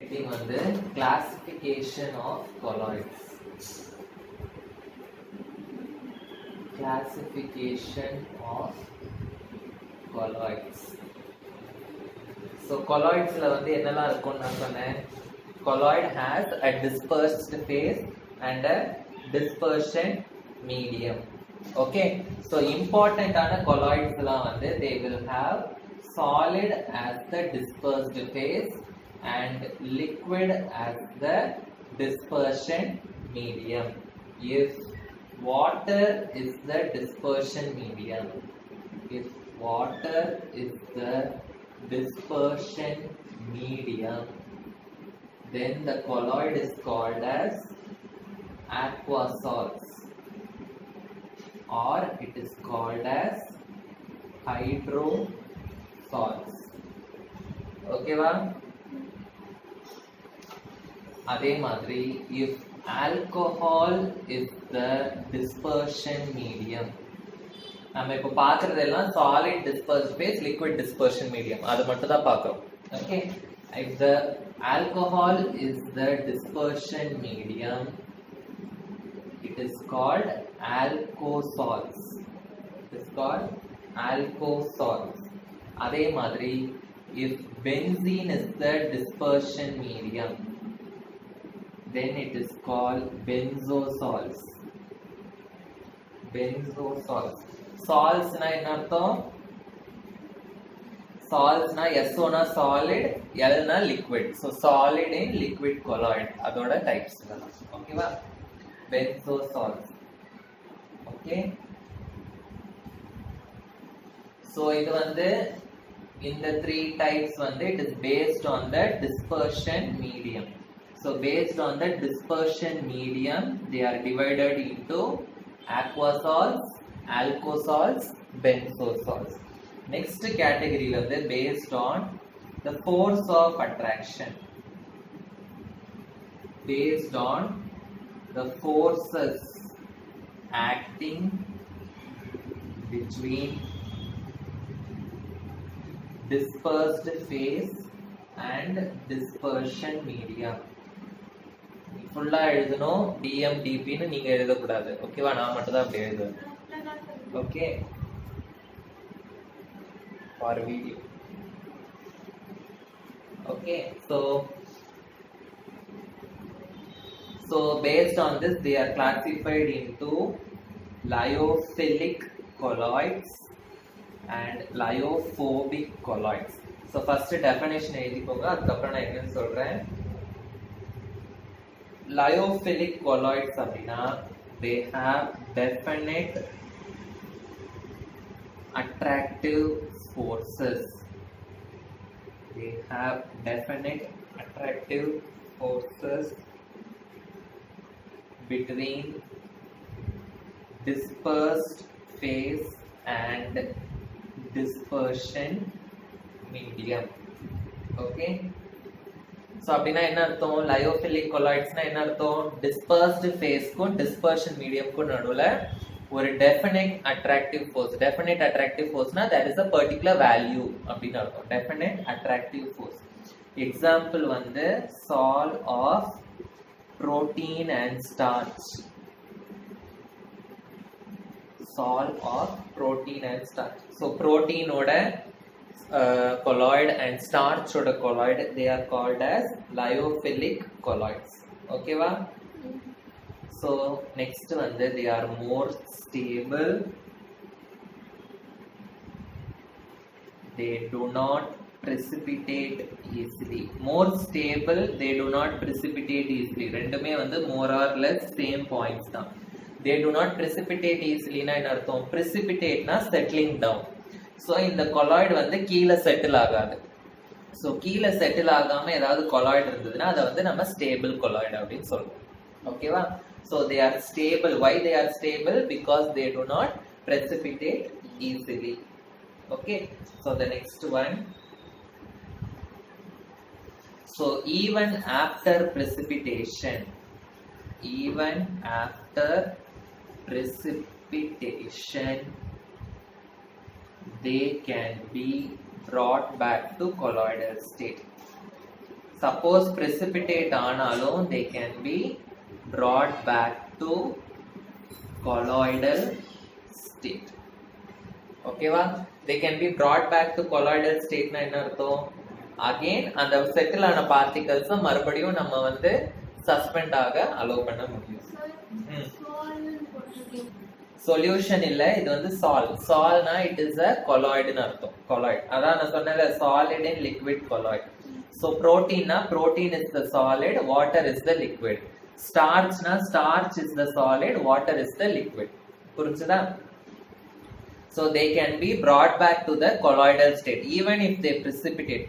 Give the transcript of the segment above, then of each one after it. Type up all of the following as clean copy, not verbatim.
Heading on the classification of colloids. Classification of colloids. So colloids la வந்து என்னலாம் இருக்கும்னு நான் சொன்னேன். Colloid has a dispersed phase and a dispersion medium. Okay, so important ஆன colloids லாம் வந்து they will have solid as the dispersed phase and liquid as the dispersion medium. If water is the dispersion medium, if water is the dispersion medium, then the colloid is called as aqua salts, or it is called as hydrosalts. Okay va? அதே மாதிரி if alcohol is the dispersion medium, நம்ம இப்போ பார்க்கறதெல்லாம் solid dispersed phase, liquid dispersion medium, அது மட்டும் தான் பார்க்கிறோம். Okay, if the alcohol is the dispersion medium, it is called alkosols. It is called alkosols. அதே மாதிரி if benzene is the dispersion medium, then it is called benzosols. Benzosols. Sols na enna artham? Sols na SO na solid, L na liquid. So solid in liquid colloid. Adoda types. Okay va? Benzosols. Okay. So idu vandu in the three types vandu it is based on the dispersion medium. So based on the dispersion medium, they are divided into aquasols, alkosols, benzosols. Next category is based on the force of attraction. Based on the forces acting between dispersed phase and dispersion medium. ஃபுல்லா எழுதணும் DMDP ன்னு நீங்க எழுத கூடாது. ஓகேவா? நான் மட்டும் தான் அப்படி எழுதுவேன். Okay, for video. Okay, so based on this they are classified into lyophilic colloids and lyophobic colloids. So first definition எழுதிக்கோங்க, அதுக்கு அப்புறம் நான் என்னன்னு சொல்றேன். Lyophilic colloids அப்படின்னா they have definite attractive forces. They have definite attractive forces between dispersed phase and dispersion medium. Okay, so அப்படின்னா என்ன அர்த்தம்? லயோஃபிலிக் கொலாய்ட்ஸ்னா என்ன அர்த்தம்? டிஸ்பர்ஸ்டு ஃபேஸ்க்கும் டிஸ்பர்ஷன் மீடியம்க்கும் நடுவுல ஒரு definite attractive force. Definite attractive ஃபோர்ஸ்னா there is a particular value அப்படின்னு அர்த்தம். Definite attractive force. எக்ஸாம்பிள் வந்து sol of protein and starch. Sol of protein and starch. So புரோட்டீனோட colloid and starch oda colloid, they are called as lyophilic colloids. Okay va? So next one, they are more stable, they do not precipitate easily. More stable, they do not precipitate easily. ரெண்டுமே வந்து more or less same points தான். They do not precipitate easily na என்ன அர்த்தம்? Precipitate na settling down. So இந்த colloid வந்து கீழே settle ஆகாது. So கீழே செட்டில் ஆகாம ஏதாவது கொலாய்டு இருந்ததுன்னா அதை வந்து நம்ம ஸ்டேபிள் கொலாய்டு அப்படின்னு சொல்லுவோம். ஓகேவா? So they are stable. Why they are stable? Because they do not precipitate easily. Okay, so the next one. So even after precipitation, they can be brought back to colloidal state. suppose precipitate ஆனாலும் they can be brought back to colloidal state. ஓகேவா? they can be brought back to colloidal state னா என்ன அர்த்தம்? again அந்த settle ஆன particles மறுபடியும் நம்ம வந்து சஸ்பெண்ட் ஆக அலோ பண்ண முடியும். சொல்யூஷன் இல்ல, இது வந்து சால்னா இட் இஸ் a colloid னு அர்த்தம். colloid அதான் நான் சொன்னேன்ல solid in liquid colloid. so protein na protein is the solid, water is the liquid. starch na starch is the solid, water is the liquid. புரிஞ்சுதா? so they can be brought back to the colloidal state even if they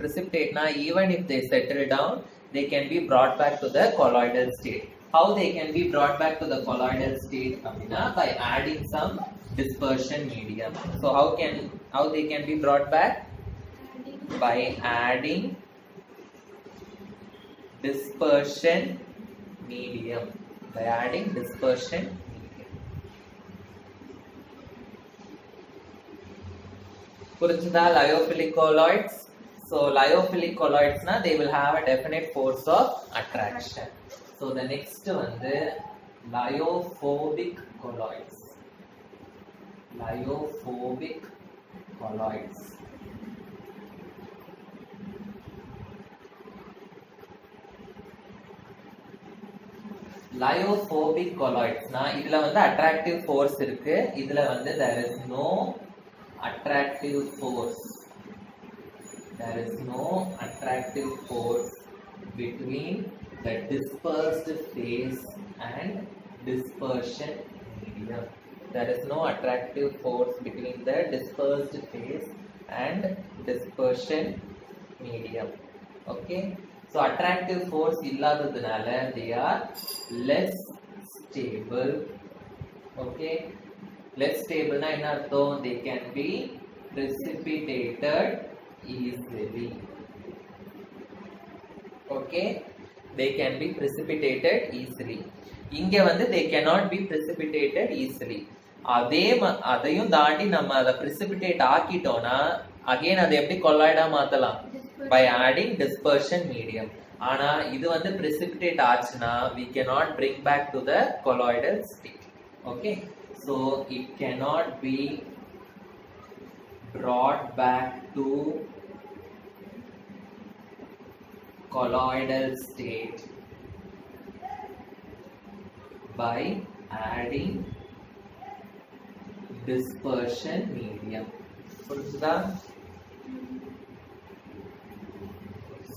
precipitate na even if they settle down they can be brought back to the colloidal state. how they can be brought back to the colloidal state appadina by adding some dispersion medium. so how they can be brought back? by adding dispersion medium. புரிஞ்சுதா? lyophilic colloids. so lyophilic colloids na they will have a definite force of attraction. so the next வந்து lyophobic colloids. Lyophobic colloids na இதுல வந்து attractive force இருக்கு, இதுல வந்து there is no attractive force between the dispersed phase and dispersion medium. There is no attractive force between the dispersed phase and dispersion medium. okay, so attractive force illadadunala they are less stable. okay, less stable na enna artham? they can be precipitated easily. okay, they can be precipitated easily. இங்க வந்து they cannot be precipitated easily. அதையும் தாண்டி நம்ம அதை precipitate ஆக்கிட்டோம்னா again அதை எப்படி colloid மாத்தலாம்? by adding dispersion medium. ஆனா இது வந்து precipitate ஆச்சுனா we cannot bring back to the colloidal state. okay, so it cannot be brought back to colloidal state by adding dispersion medium. புரிஞ்சுதா?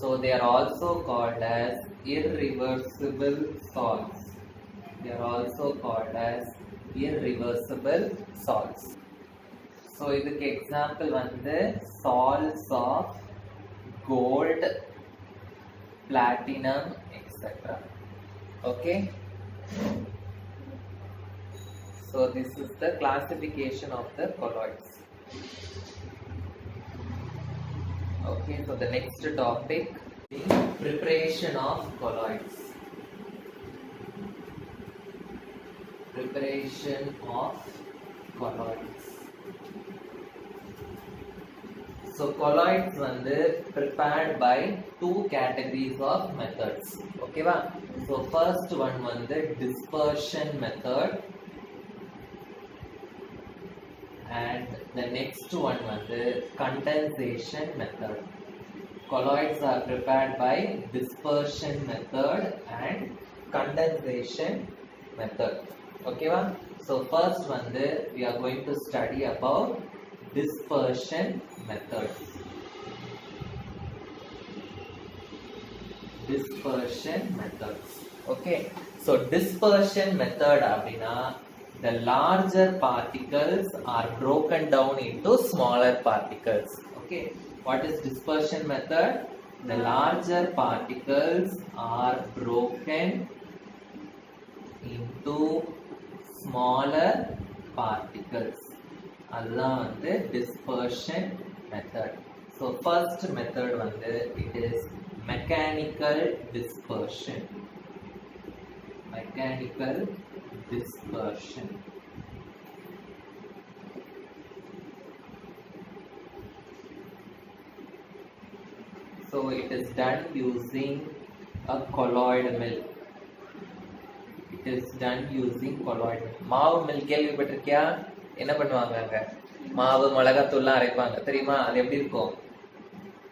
so they are also called as irreversible salts. so இதுக்கு example வந்து salts of gold, platinum, etc. okay, so this is the classification of the colloids. okay, so the next topic is preparation of colloids. so colloids வந்து prepared by two categories of methods. okay va? so first one வந்து dispersion method and the next one வந்து condensation method. colloids are prepared by dispersion method and condensation method. okay va? so first வந்து we are going to study about dispersion method. okay, so dispersion method அப்படினா the larger particles are broken down into smaller particles. okay, what is dispersion method? the larger particles are broken into smaller particles. அதுதான் வந்து dispersion method. so first method வந்து it is mechanical dispersion. So it is done using a colloid mill. It is done using colloid mill. மாவு mill கேள்விப்பட்டிருக்கியா? என்ன பண்ணுவாங்க அங்க? மாவு மிளகாத்தூள்லாம் அரைப்பாங்க தெரியுமா? அது எப்படி இருக்கும்?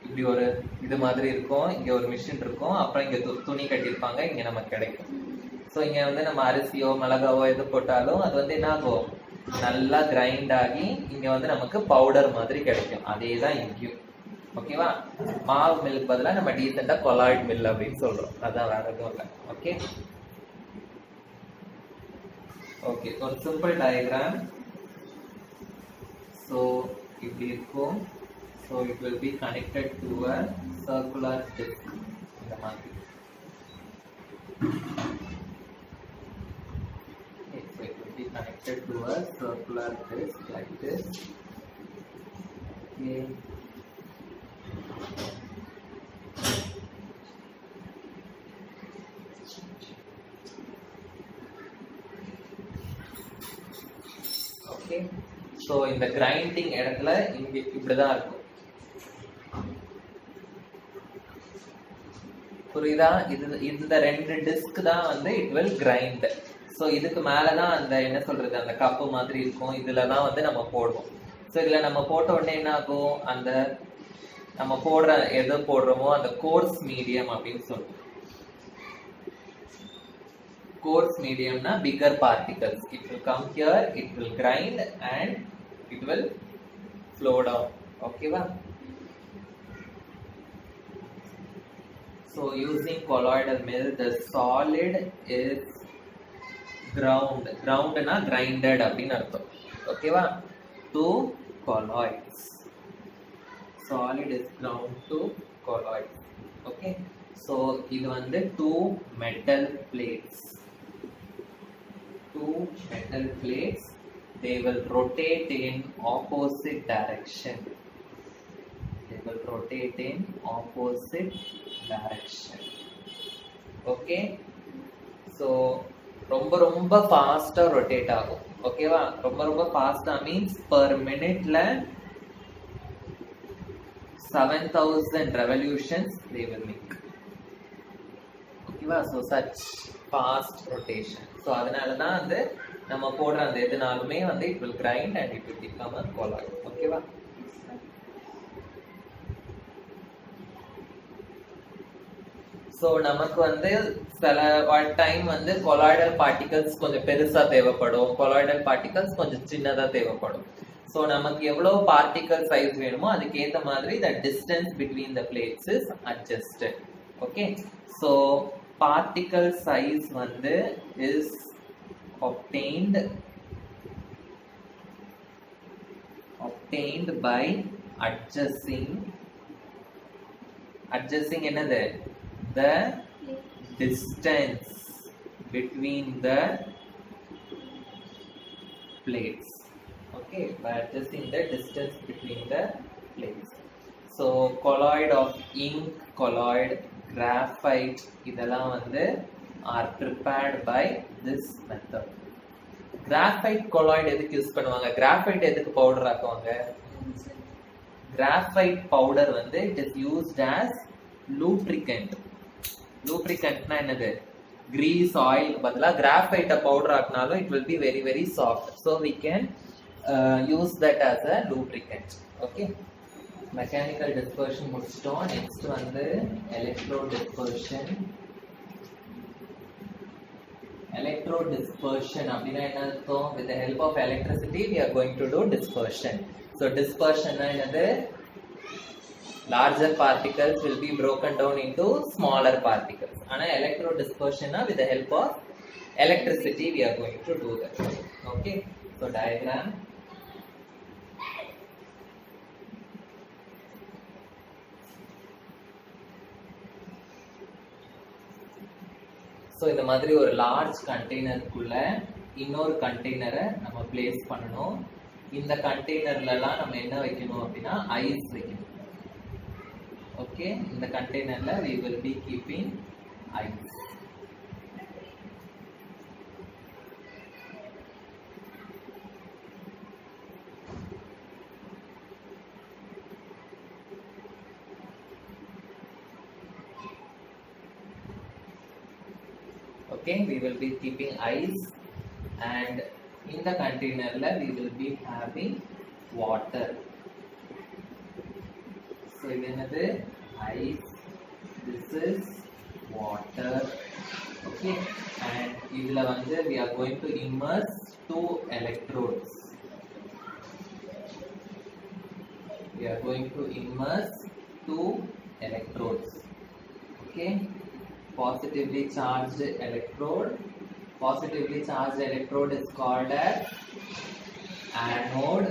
இப்படி ஒரு இது மாதிரி இருக்கும், இங்க ஒரு மிஷின் இருக்கும், அப்புறம் இங்க துணி கட்டியிருப்பாங்க, இங்க நமக்கு கிடைக்கும். ஸோ இங்க வந்து நம்ம அரிசியோ மிளகாவோ எது போட்டாலும் அது வந்து என்ன ஆகும், நல்லா கிரைண்ட் ஆகி இங்க வந்து நமக்கு பவுடர் மாதிரி கிடைக்கும். அதே தான் இங்கேயும். ஓகேவா? மாவு மில்லுக்கு பதிலாக நம்ம டீசெண்டா கொலாய்ட் மில் அப்படின்னு சொல்றோம். அதான் வேற எதுவும் இல்லை. ஓகே ஓகே ஒரு சிம்பிள் டயக்ராம். ஸோ இப்படி இருக்கும். So it will be connected to a circular disk. இந்த மாதிரி. So it will be connected to a circular disc like this. Okay. Okay. So இந்த கிரைண்டிங் இடத்துல இங்க இப்படிதான் இருக்கும். புரியுதா? இது இந்த ரெண்டு டிஸ்க் தான் வந்து இட் வில் கிரைண்ட். ஸோ இதுக்கு மேலதான் அந்த என்ன சொல்றது அந்த கப்பு மாதிரி இருக்கும். இதுலதான் வந்து நம்ம போடுவோம். ஸோ இதுல நம்ம போட்ட உடனே என்ன ஆகும், அந்த நம்ம போடுற எது போடுறோமோ அந்த கோர்ஸ் மீடியம் அப்படின்னு சொல்லுவோம். coarse medium na bigger particles. It will come here, it will grind and it will flow down. Okay va? So using colloidal mill, the solid is ground. Ground na grinded அப்படினு அர்த்தம். Okay va? To colloids. Solid is ground to colloids. Okay? So இது வந்து two metal plates. Two metal plates, they will rotate in opposite direction. They will rotate in opposite direction. Okay? So ரொம்ப ஃபாஸ்டா rotate ஆகும். ஓகேவா? ரொம்ப ஃபாஸ்டா means per minute ல 7000 revolutions they will make. ஓகேவா? So such fast rotation. So அதனால தான் வந்து நம்ம போடுற அந்த எதுனாலுமே வந்து it will grind and it will become a colloid. ஓகேவா? So நமக்கு வந்து சில டைம் வந்து colloidal particles கொஞ்சம் பெருசா தேவைப்படும், colloidal particles கொஞ்சம் சின்னதா தேவைப்படும். So நமக்கு எவ்வளவு particle size வேணுமோ அதுக்கு ஏத்த மாதிரி the distance between the plates is adjusted. Okay? So particle size வந்து is obtained by adjusting என்னது, the distance between the plates. Okay, by adjusting the distance between the plates. So colloid of ink, colloid, graphite இதெல்லாம் வந்து are prepared by this method. Graphite colloid எதுக்கு use பண்ணுவாங்க? Graphite எதுக்கு powder ஆக்குவாங்க? Graphite powder வந்து it is used as lubricant. Lubricantனா என்னது? Grease, oil பதிலா graphite powder ஆக்குனாலும் it will be very soft. So we can use that as a lubricant. Okay? Mechanical dispersion முடிச்சிட்டோம். Next வந்து electrodispersion. Electrodispersion அப்படின்னா என்ன அர்த்தம்? With the help of electricity we are going to do dispersion. So dispersion என்னது? Larger particles will be broken down into smaller particles. ஆனா electrodispersion with the help of electricity we are going to do that. Okay? So diagram. So இந்த மாதிரி ஒரு large கண்டெய்னருக்குள்ள இன்னொரு கண்டெய்னரை நம்ம place பண்ணணும். இந்த கண்டெய்னர்லாம் நம்ம என்ன வைக்கணும் அப்படின்னா ஐஸ் வைக்கணும். ஓகே, இந்த கண்டெய்னர்ல we will be keeping ice. Okay, we will be keeping ice, and in the container we will be having water. So another ice, this is water. Okay, and idhula vandu we are going to immerse two electrodes. We are going to immerse two electrodes. Okay, positively charged electrode. Positively charged electrode is called as anode,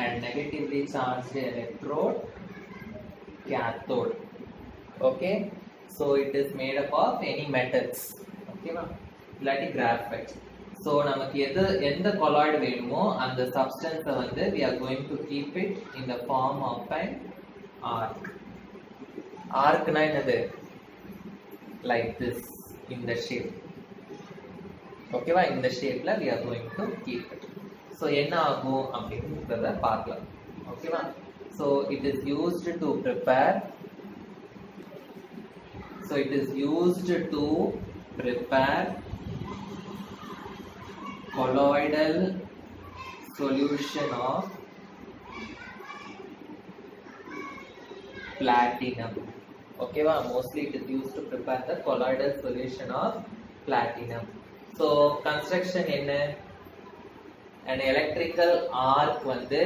and negatively charged electrode cathode. Okay, so it is made up of any metals. Okay va, illati graphite. So namakku endha colloid venumo and the substance vandu we are going to keep it in the form of an arc. Arc na enadhu, like this, in the shape. Okay va, in the shape la we are going to keep it. So enna agum அப்படிங்கறத பார்க்கலாம். Okay va, so it is used to prepare colloidal solution of platinum. Okay va, mostly it is used to prepare the colloidal solution of platinum. So construction enna, an electrical arc vandu,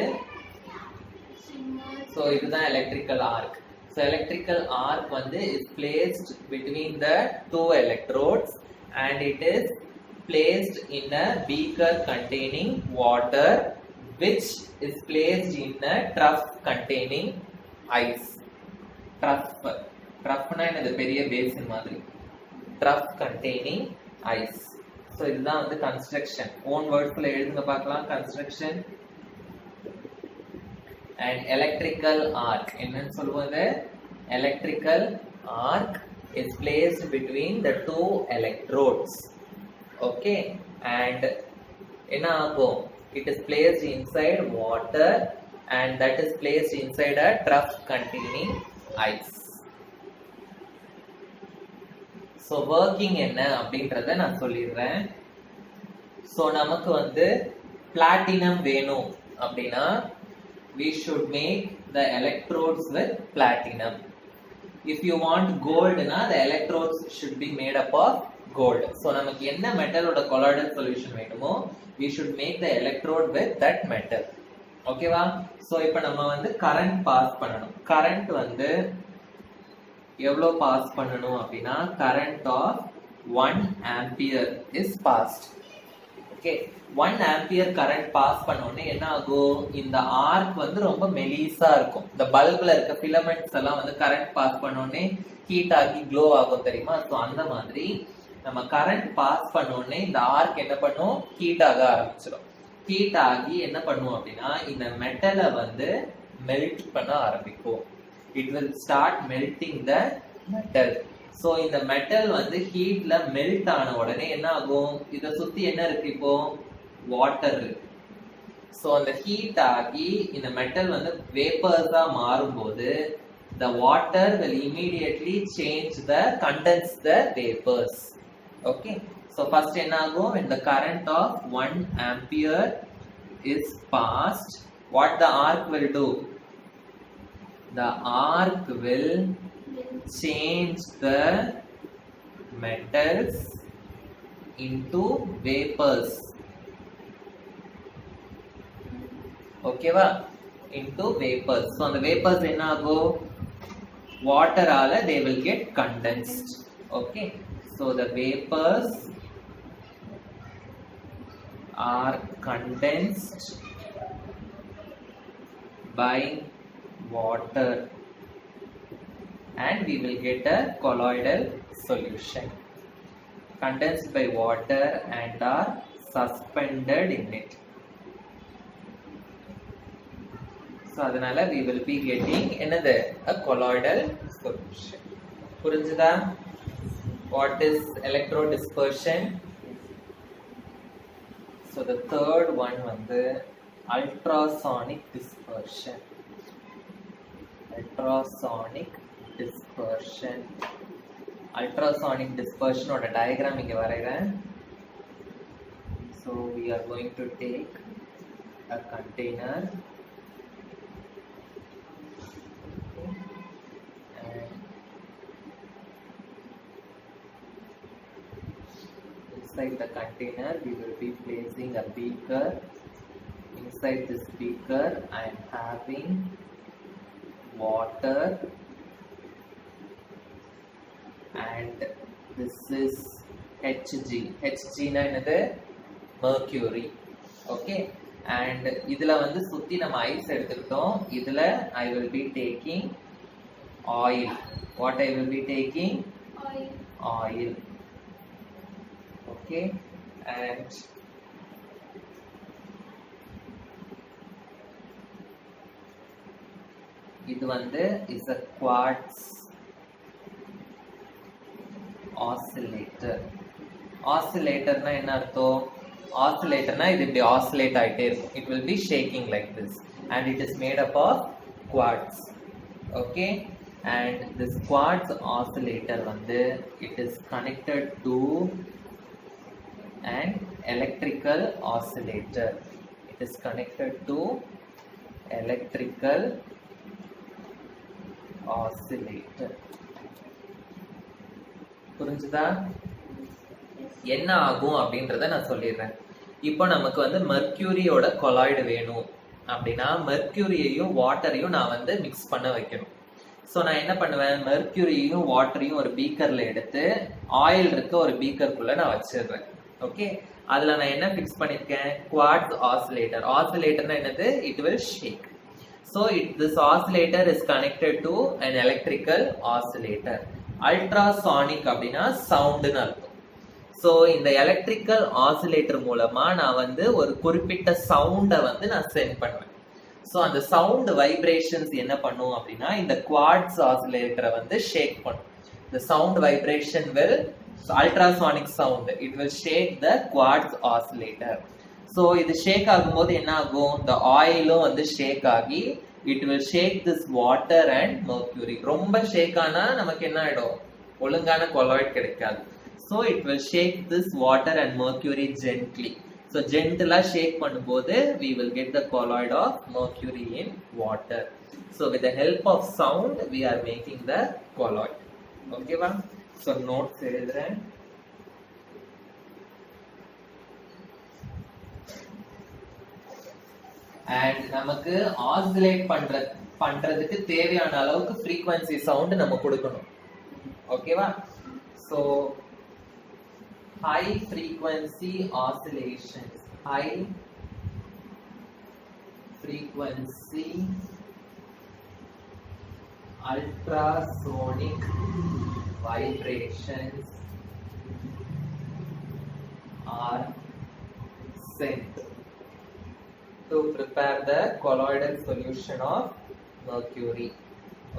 so idhu da electrical arc. So electrical arc vandu is placed between the two electrodes, and it is placed in a beaker containing water, which is placed in a trough containing ice. Trough na enadhu, periya basin madri. Trough containing ice. So idha vandu construction. Own words la eludunga paakalam. Construction and electrical arc. Enna solluvaanga, electrical arc is placed between the two electrodes. Okay, and enna agum, it is placed inside water, and that is placed inside a trough containing ice. So working enna அப்படின்றத நான் சொல்லிடுறேன். So நமக்கு வந்து platinum வேணும் அப்படின்னா we should make the electrodes with platinum. If you want gold na, the electrodes should be made up of gold. So நமக்கு என்ன metal ஓட colloidal solution வேணுமோ we should make the electrode with that metal. Okay வா, so இப்போ நம்ம வந்து current pass பண்ணணும். Current வந்து எவ்வளோ pass பண்ணணும் அப்படின்னா current of 1 ampere is passed. Okay, 1 ampere current pass பண்ணோடனே என்ன ஆகும், இந்த ஆர்க் வந்து ரொம்ப மெலிசா இருக்கும். இந்த பல்ப்ல இருக்க ஃபிலமெண்ட்ஸ் எல்லாம் வந்து கரண்ட் பாஸ் பண்ணோடனே ஹீட் ஆகி க்ளோ ஆகும் தெரியுமா. ஸோ அந்த மாதிரி நம்ம கரண்ட் பாஸ் பண்ணோடனே இந்த ஆர்க் என்ன பண்ணும், ஹீட் ஆக ஆரம்பிச்சிடும். ஹீட் ஆகி என்ன பண்ணும் அப்படின்னா இந்த மெட்டலை வந்து மெல்ட் பண்ண ஆரம்பிக்கும். It will start melting the metal. So இந்த மெட்டல் வந்து ஹீட்ல மெல்ட் ஆன உடனே என்ன ஆகும், இத சுத்தி என்ன இருக்கு, இப்போ வாட்டர் இருக்கு. ஸோ அந்த ஹீட் ஆகி இந்த மெட்டல் வந்து வேப்பர்ஸா மாறும்போது the water will immediately change the condense the vapors. Okay, so first என்ன ஆகும், when the current of 1 ampere is passed, what the arc will do, the arc will change the metals into vapors. Okay va, into vapors. So the vapors enna agum, water ala they will get condensed. Okay, so the vapors are condensed by water, and we will get a colloidal solution. Condensed by water and are suspended in it. So adanala we will be getting another a colloidal solution. Purinjada, what is electrodispersion? So the third one வந்து ultrasonic dispersion. Ultrasonic dispersion. ultrasonic dispersion ஓட diagram இங்க வரைகிறேன். So we are going to take a container and inside the container we will be placing a beaker. Inside this beaker I am having water and this is Hg. Hg na enadhu mercury. Okay, and idhula vandu sutti nama ice eduthukitom. Idhula I will be taking oil. What I will be taking? Oil. Okay, and இது வந்து is a quartz oscillator. Oscillator na enna artham? Oscillator na idu ipdi oscillate aite irukum. It will be shaking like this and it is made up of quartz. Okay, and this quartz oscillator vandu it is connected to an electrical oscillator. It is connected to electrical oscillator. புரிஞ்சுதா? என்ன ஆகும் அப்படின்றத நான் சொல்லிடுறேன். இப்போ நமக்கு வந்து மெர்க்யூரியோட colloid வேணும் அப்படின்னா மெர்க்யூரியையும் வாட்டரையும் நான் வந்து மிக்ஸ் பண்ண வைக்கணும். ஸோ நான் என்ன பண்ணுவேன், மெர்க்யூரியையும் வாட்டரையும் ஒரு பீக்கர்ல எடுத்து ஆயில் இருக்க ஒரு பீக்கருக்குள்ள நான் வச்சிடுறேன். ஓகே, அதுல நான் என்ன ஃபிக்ஸ் பண்ணிருக்கேன், குவார்ட்ஸ் ஆசிலேட்டர். ஆசிலேட்டர்னா என்னது, it will shake. So this oscillator is connected to an electrical oscillator. Ultrasonic அப்படின்னா சவுண்ட்னு அர்த்தம். ஸோ இந்த எலக்ட்ரிக்கல் ஆசிலேட்டர் மூலமா நான் வந்து ஒரு குறிப்பிட்ட சவுண்டை வந்து நான் சென்ட் பண்ணுவேன். ஸோ அந்த சவுண்ட் வைப்ரேஷன்ஸ் என்ன பண்ணும் அப்படின்னா இந்த குவார்ட்ஸ் ஆசிலேட்டரை வந்து ஷேக் பண்ணும். The sound vibration will, ultrasonic sound, it will shake the quartz oscillator. So இது ஷேக் ஆகும்போது என்ன ஆகும், இந்த ஆயிலும் வந்து ஷேக் ஆகி it will shake this water and mercury. ரொம்ப ஷேக் ஆனா நமக்கு என்ன ஆயிடும், ஒழுங்கான கொலாய்ட் கிடைக்காது. So it will shake this water and mercury gently. So ஜென்டிலா ஷேக் பண்ணும்போது we will get the colloid of mercury in water. So with the help of sound we are making the colloid. ஓகேவா? So notes எழுதுறேன். And நமக்கு oscillate பண்றதுக்கு தேவையான அளவுக்கு frequency sound நம்ம கொடுக்கணும். ஓகேவா? So high frequency oscillations, high frequency ultrasonic vibrations are sent to prepare the colloidal solution of mercury.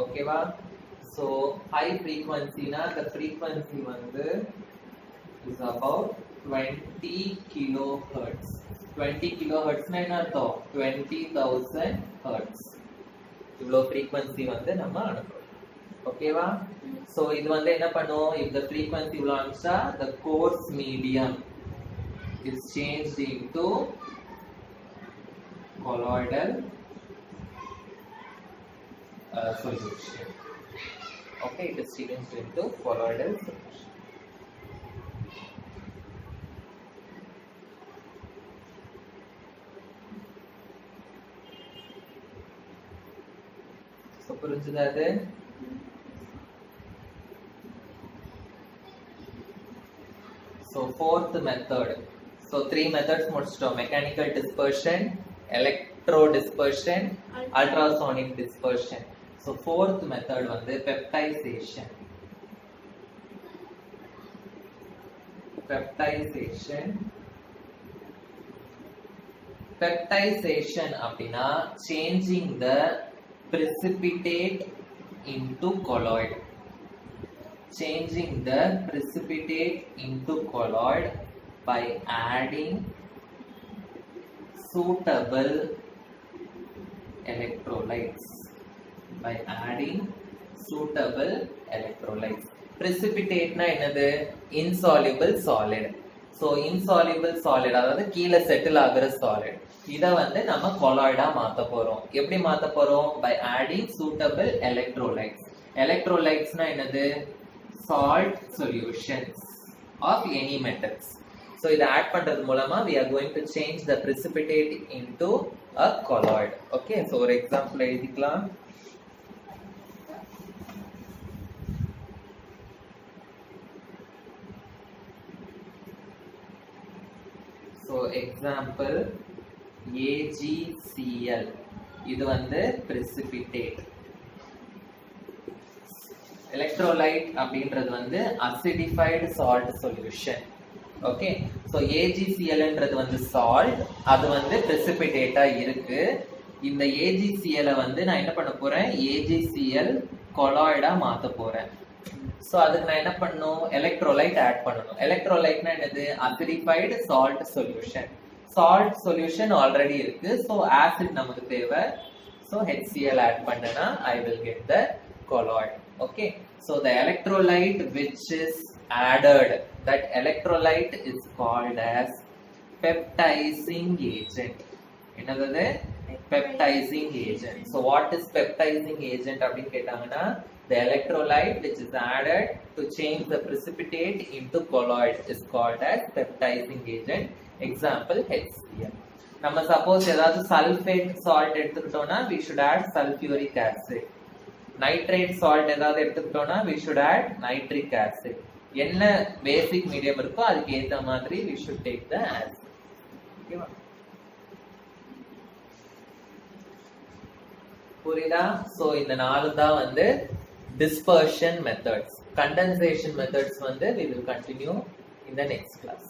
Okay va? So high frequency na, the frequency vandu is about 20 kilohertz. 20 kilohertz na enna artham, 20,000 hertz. இவ்ளோ frequency வந்து நம்ம அனுப்புறோம். ஓகேவா? So இது வந்து என்ன பண்ணும், if the frequency இவ்ளோ அனுப்பிச்சா the coarse medium is changed into colloidal solution. Okay, it is changed into colloidal solution. So புரிஞ்சுதா அது? So fourth method. So three methods முடிச்சிட்டோம். Mechanical dispersion, electro dispersion, ultrasonic dispersion. So fourth method வந்து peptization. Peptization அப்படின்னா changing the precipitate into colloid. Changing the precipitate into colloid by adding suitable electrolytes. precipitate-னா என்னது? insoluble solid. So insoluble solid அதாவது கீழே settle ஆகுற solid. இத வந்து நம்ம colloid-ஆ மாத்த போறோம். எப்படி மாத்த போறோம்? By adding suitable electrolytes. Electrolytes-னா என்னது? Salt solutions of any metals. So இத add பண்றது மூலமா we are going to change the precipitate into a colloid. Okay, so ஒரு example எழுதிக்கலாம். So example AgCl இது வந்து precipitate. Electrolyte அப்படின்றது வந்து acidified salt solution. Okay, so AgClன்றது வந்து சால்ட், அது வந்து precipitate-ஆ இருக்கு. இந்த AgCl-ஐ வந்து நான் என்ன பண்ண போறேன்? AgCl colloid-ஆ மாத்த போறேன். ஸோ அதுக்கு நான் என்ன பண்ணணும்? எலக்ட்ரோலைட் ஆட் பண்ணணும். எலக்ட்ரோலைட்னா என்னது? acidified salt solution. Salt solution already இருக்கு, ஸோ ஆசிட் நமக்கு தேவை. ஸோ HCl ஆட் பண்ணனா I will get the colloid. Okay, so the electrolyte which is added, that electrolyte is called as peptizing agent. என்னது? Peptizing agent. So what is peptizing agent அப்படினு கேட்டாங்கன்னா, the electrolyte which is added to change the precipitate into colloid is called as peptizing agent. Example HCl. நம்ம suppose ஏதாவது sulfate salt எடுத்துக்கிட்டோம்னா we should add sulfuric acid. nitrate salt ஏதாவது எடுத்துக்கிட்டோம்னா we should add nitric acid. என்ன பேசிக் medium இருக்கோ அதுக்கு ஏத்த மாதிரி we should take the acid. ஓகேவா? புரியுதா? சோ இந்த நாலு தான் வந்து dispersion methods. Condensation methods வந்து we will continue in the next class.